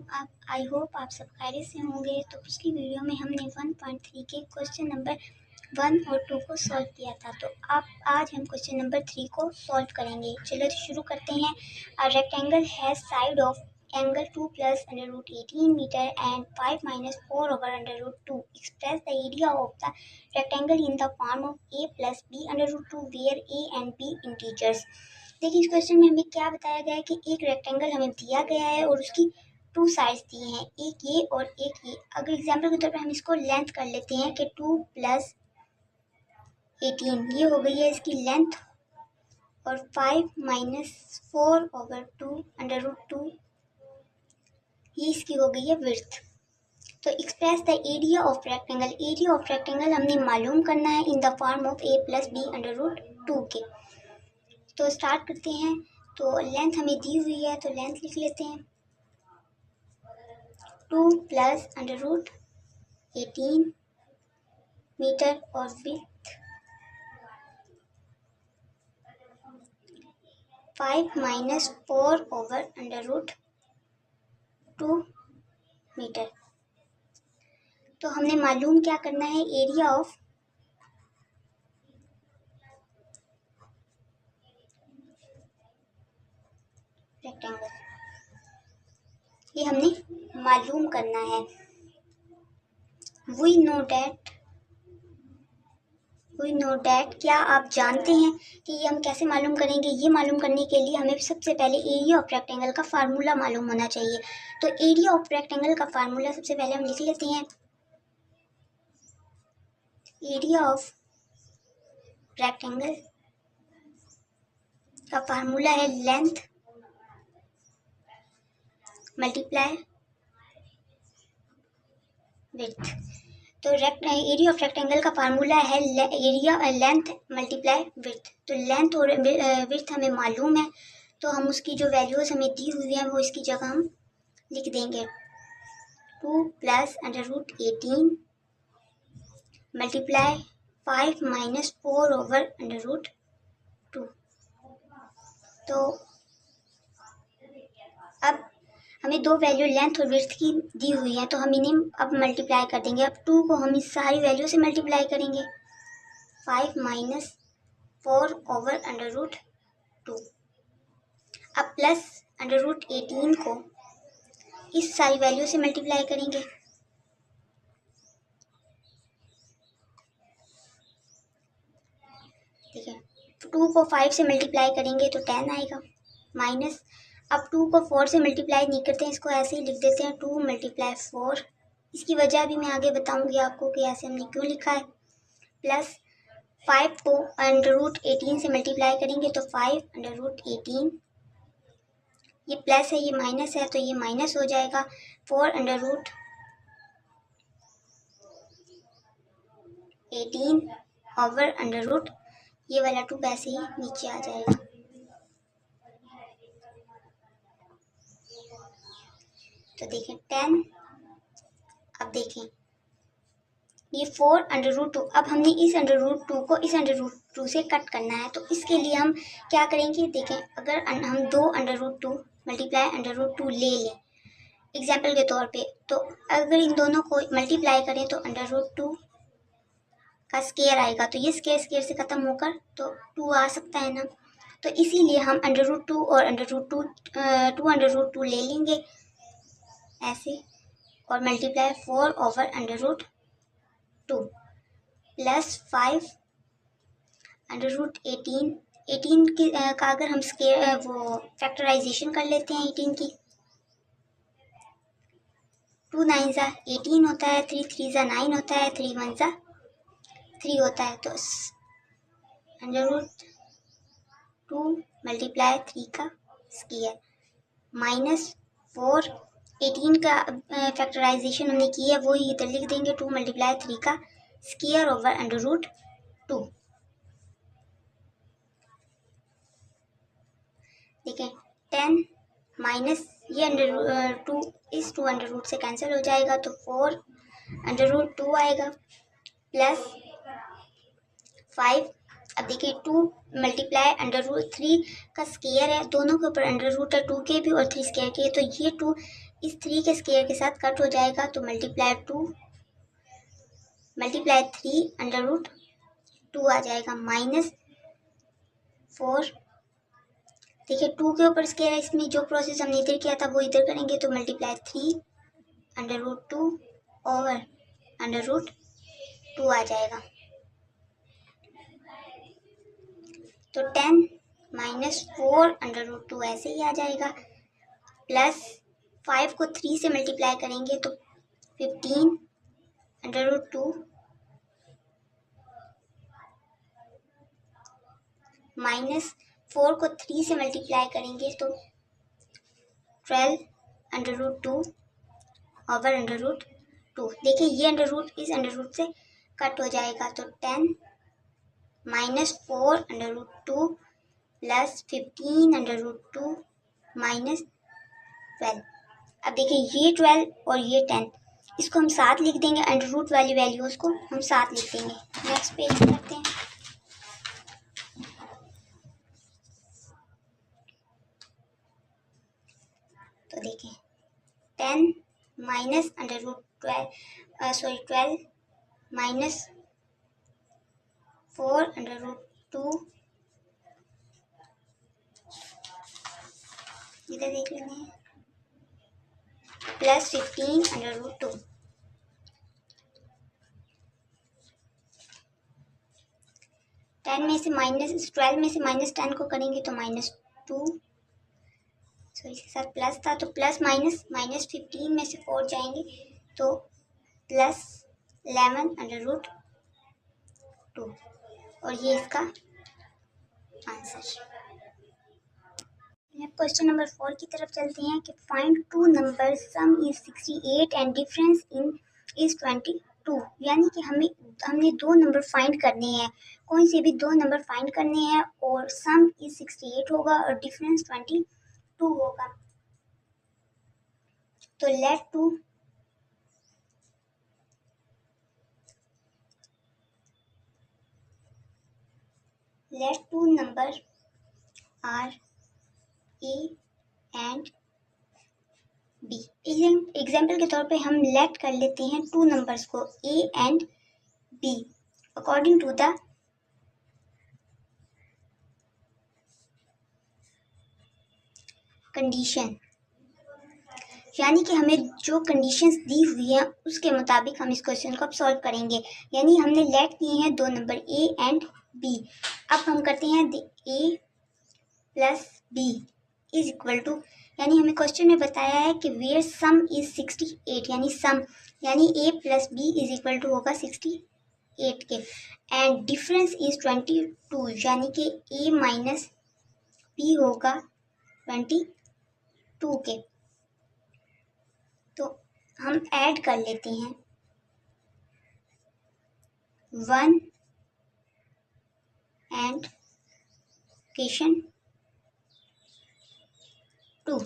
आप I hope आप सब खैरियत से होंगे। तो पिछली वीडियो में हमने 1.3 के क्वेश्चन नंबर 1 और 2 को सॉल्व किया था। तो आज हम क्वेश्चन नंबर 3 को सॉल्व करेंगे। चलो तो शुरू करते हैं। A rectangle has side of angle 2 + √18 metre and 5 - 4/√2 express the area of the rectangle in the form of a + b√2 where a and b integers. देखिए इस क्वेश्चन में हमें क्या बताया गया है कि एक रेक्टेंगल हमें दिया गया है और उसकी 2 साइड्स दिए हैं, एक ये और एक ये। अगर एग्जांपल के तौर पे हम इसको लेंथ कर लेते हैं कि 2 + 18 ये हो गई है इसकी लेंथ और 5 - 4/2 ये इसकी हो गई है विड्थ। तो express the area of rectangle, area of rectangle हमने मालूम करना है इन the form of a + b√2 के। तो स्टार्ट करते हैं। तो लेंथ हमें दी हुई है तो लेंथ लिख लेते हैं 2 + √18 मीटर और विड्थ 5 - 4/√2 मीटर। तो हमने मालूम क्या करना है, एरिया ऑफ रेक्टेंगल, ये हमने मालूम करना है। वी नो डैट क्या आप जानते हैं कि ये हम कैसे मालूम करेंगे। ये मालूम करने के लिए हमें सबसे पहले एरिया ऑफ रेक्टेंगल का फार्मूला मालूम होना चाहिए। तो एरिया ऑफ रेक्टेंगल का फार्मूला सबसे पहले हम लिख लेते हैं। एरिया ऑफ रेक्टेंगल का फार्मूला है लेंथ मल्टीप्लाई विड्थ। तो एरिया ऑफ रेक्टेंगल का फार्मूला है एरिया लेंथ मल्टीप्लाई विड्थ। तो लेंथ और विड्थ हमें मालूम है तो हम उसकी जो वैल्यूज हमें दी हुई हैं वो इसकी जगह हम लिख देंगे 2 + √18 मल्टीप्लाई 5 - 4/√2। तो अब हमें दो वैल्यू लेंथ और विड्थ की दी हुई है तो हम इन्हें अब मल्टीप्लाई कर देंगे। अब 2 को हम इस सारी वैल्यू से मल्टीप्लाई करेंगे 5 - 4/√2। अब प्लस √18 को इस सारी वैल्यू से मल्टीप्लाई करेंगे। ठीक है, 2 को 5 से मल्टीप्लाई करेंगे तो 10 आएगा माइनस। अब 2 को 4 से मल्टीप्लाई नहीं करते हैं, इसको ऐसे ही लिख देते हैं 2 × 4। इसकी वजह भी मैं आगे बताऊंगी आपको कि ऐसे हमने क्यों लिखा है। प्लस 5 को √18 से मल्टीप्लाई करेंगे तो 5 √18, ये प्लस है ये माइनस है तो ये माइनस हो जाएगा। 4 √18/√, ये वाला 2 वैसे ही नीचे आ जाएगा। तो देखें 10। अब देखें ये 4 √2। अब हमने इस √2 को इस √2 से कट करना है तो इसके लिए हम क्या करेंगे, देखें अगर हम 2 √2 मल्टीप्लाई √2 ले लें एग्जाम्पल के तौर पे, तो अगर इन दोनों को मल्टीप्लाई करें तो √2 का स्केयर आएगा तो ये स्केयर से ख़त्म होकर तो 2 आ सकता है ना। तो इसीलिए हम √2 और √2 ले लेंगे ऐसे और मल्टीप्लाई 4/√2 प्लस 5 √18 की का अगर हम स्केयर वो फैक्टराइजेशन कर लेते हैं 18 की, 2 × 9 = 18 होता है, 3 × 3 = 9 होता है, 3 × 1 = 3 होता है। तो √2 मल्टीप्लाई 3 का स्केयर माइनस 4 18 का फैक्टराइजेशन हमने की है वो ही इधर लिख देंगे 2 × 3 का स्केयर ओवर √2। देखें 10 माइनस ये √2 इस 2 √ से कैंसिल हो जाएगा तो 4 √2 आएगा प्लस 5। अब देखिए 2 मल्टीप्लाई √3 का स्केयर है, दोनों के ऊपर √ है 2 के भी और 3 स्केयर के, तो ये 2 इस 3 के स्क्वायर के साथ कट हो जाएगा, तो मल्टीप्लाई 3 अंडर रूट 2 आ जाएगा, माइनस 4। देखिए 2 के ऊपर स्क्वायर है, इसमें जो प्रोसेस हमने इधर किया था वो इधर करेंगे, तो multiply 3 under root 2 over under root 2 आ जाएगा। तो 10 माइनस 4 अंडर रूट 2 ऐसे ही आ जाएगा, प्लस 5 को 3 से मल्टीप्लाई करेंगे तो 15 अंडर रूट 2 माइनस 4 को 3 से मल्टीप्लाई करेंगे तो 12 under root 2 over under root 2। देखिए ये अंडर रूट इस अंडर रूट से कट हो जाएगा, तो 10 minus 4 under root 2 plus 15 under root 2 minus 12। अब देखिए ये 12 और ये 10, इसको हम साथ लिख देंगे, अंडर रूट वाली वैल्यूज़ को हम साथ लिख देंगे। नेक्स्ट पेज पे करते हैं। तो देखें 10 minus under root 12 minus 4 under root 2, इधर देख लेते हैं, प्लस 15 अंडर रूट 2। ट्वेल्व में से माइनस 10 को करेंगे तो माइनस 2, सो इसके साथ प्लस था, तो प्लस माइनस 15 में से 4 जाएंगे तो प्लस 11 अंडर रूट 2, और ये इसका आंसर। क्वेश्चन नंबर 4 की तरफ चलते हैं कि find 2 number some is 68 and difference in is 22। यानी कि हमने 2 नंबर फाइंड करने हैं, कोई से भी 2 नंबर फाइंड करने हैं और सम इज 68 होगा और डिफरेंस 22 होगा। तो let 2 number are A and B. Example के तौर पे हम लेट कर लेते हैं 2 नंबर्स को A and B according to the condition. यानी कि हमें जो कंडीशंस दी हुई हैं उसके मुताबिक हम इस क्वेश्चन को अब सॉल्व करेंगे। यानी हमने लेट किए हैं 2 नंबर ए एंड बी। अब हम करते हैं A plus B is equal to, यानी हमें क्वेश्चन में बताया है कि वेयर सम इज 68, यानी सम यानी A plus B is equal to होगा 68 के, एंड डिफरेंस इज 22, यानी कि ए माइनस बी होगा 22 के। तो हम ऐड कर लेते हैं 1 एंड क्वेश्चन 2,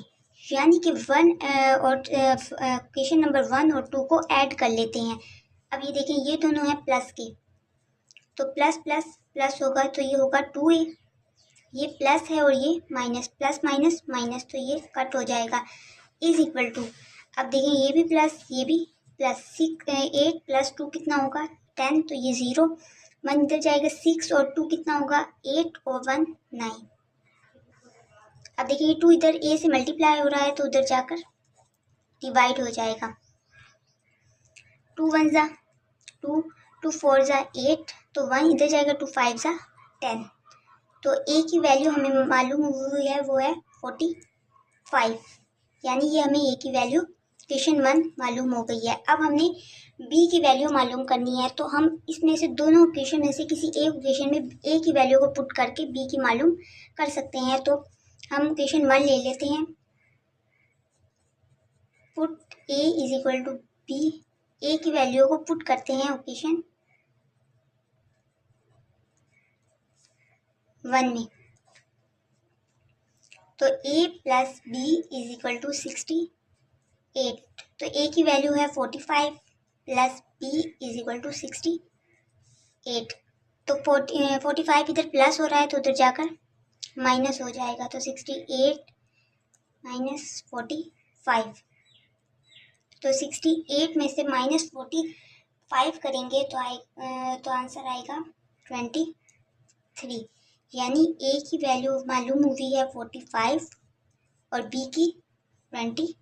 यानी कि 1 और क्वेश्चन नंबर 1 और 2 को ऐड कर लेते हैं। अब ये देखें ये दोनों है प्लस के, तो प्लस प्लस प्लस होगा तो ये होगा 2a, ये प्लस है और ये माइनस, प्लस माइनस माइनस, तो ये कट हो जाएगा, इज इक्वल टू। अब देखें ये भी प्लस ये भी प्लस, 8 प्लस 2 कितना होगा 10, तो ये 0, 1 इधर जाएगा, 6 और 2 कितना होगा 8 और 1 9। अब देखिए ये 2 इधर ए से मल्टीप्लाई हो रहा है तो उधर जाकर डिवाइड हो जाएगा, 2 1 जा 2, 2 4 जा 8, तो 1 इधर जाएगा, 2 5 जा 10। तो ए की वैल्यू हमें मालूम हुई है वो है 45, यानी ये हमें ए की वैल्यू क्वेश्चन 1 मालूम हो गई है। अब हमने बी की वैल्यू मालूम करनी है, तो हम इसमें से दोनों क्वेश्चन में से किसी एक क्वेश्चन में ए की वैल्यू को पुट करके बी की मालूम कर सकते हैं। तो हम क्वेश्चन 1 ले लेते हैं, put A is equal to B, A की वैल्यू को पुट करते हैं क्वेश्चन 1 में, तो a plus B is equal to 68, तो a की वैल्यू है 45 plus b is equal to 68, तो 45 इधर प्लस हो रहा है तो उधर जाकर माइनस हो जाएगा, तो 68 माइनस 45, तो 68 में से -45 करेंगे तो आंसर आएगा 23। यानी ए की वैल्यू मालूम हुई है 45 और बी की 23,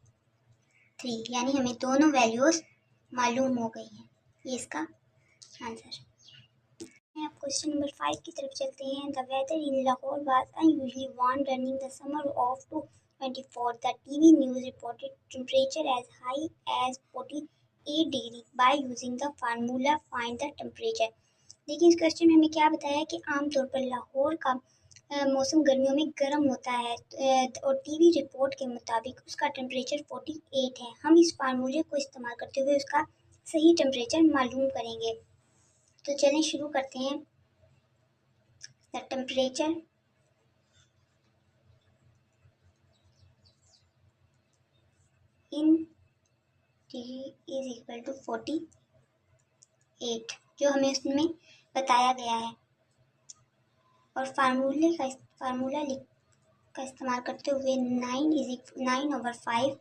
यानी हमें दोनों वैल्यूज मालूम हो गई हैं। ये इसका आंसर। अब क्वेश्चन नंबर 5 की तरफ चलते हैं। The weather in Lahore was unusually warm during the summer of 2024. The TV news reported temperature as high as 48 degree by using the formula find the temperature. देखिए, इस क्वेश्चन में हमें क्या बताया कि आमतौर पर लाहौर का मौसम गर्मियों में गर्म होता है और टीवी रिपोर्ट के मुताबिक उसका टेम्परेचर 48 है। हम इस फार्मूले को इस्तेमाल करते हुए उसका सही टेम्परेचर मालूम करेंगे। तो चलें शुरू करते हैं। The temperature in degree is equal to 48, जो हमें उसमें बताया गया है, और फार्मूला का इस्तेमाल करते हुए 9/5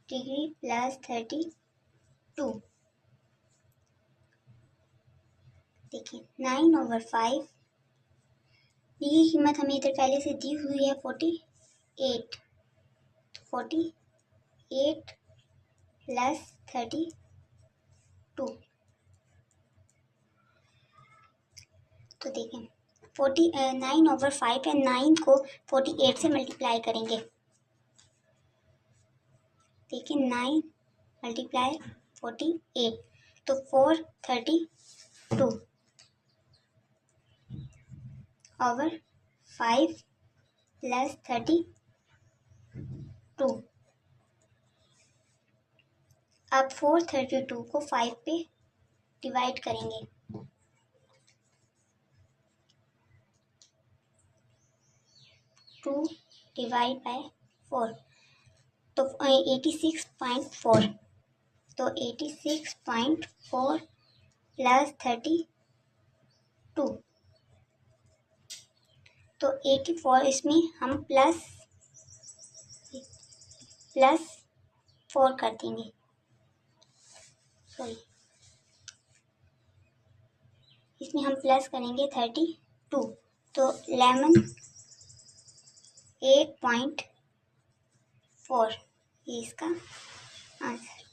डिग्री प्लस 32। देखिए 9/5, बी की कीमत हमें इधर पहले से दी हुई है 48, तो 48 प्लस 32। तो देखें 9/5 है, 9 को 48 से मल्टीप्लाई करेंगे। देखिए 9 मल्टीप्लाई 48 तो 432 ओवर 5 प्लस 32। अब 432 को 5 पे डिवाइड करेंगे। 2 डिवाइड बाय 4 तो 86.4, तो 86.4 प्लस 32, तो 84, इसमें हम प्लस 4 कर देंगे, सॉरी इसमें हम प्लस करेंगे 32, तो 8.4, ये इसका आंसर।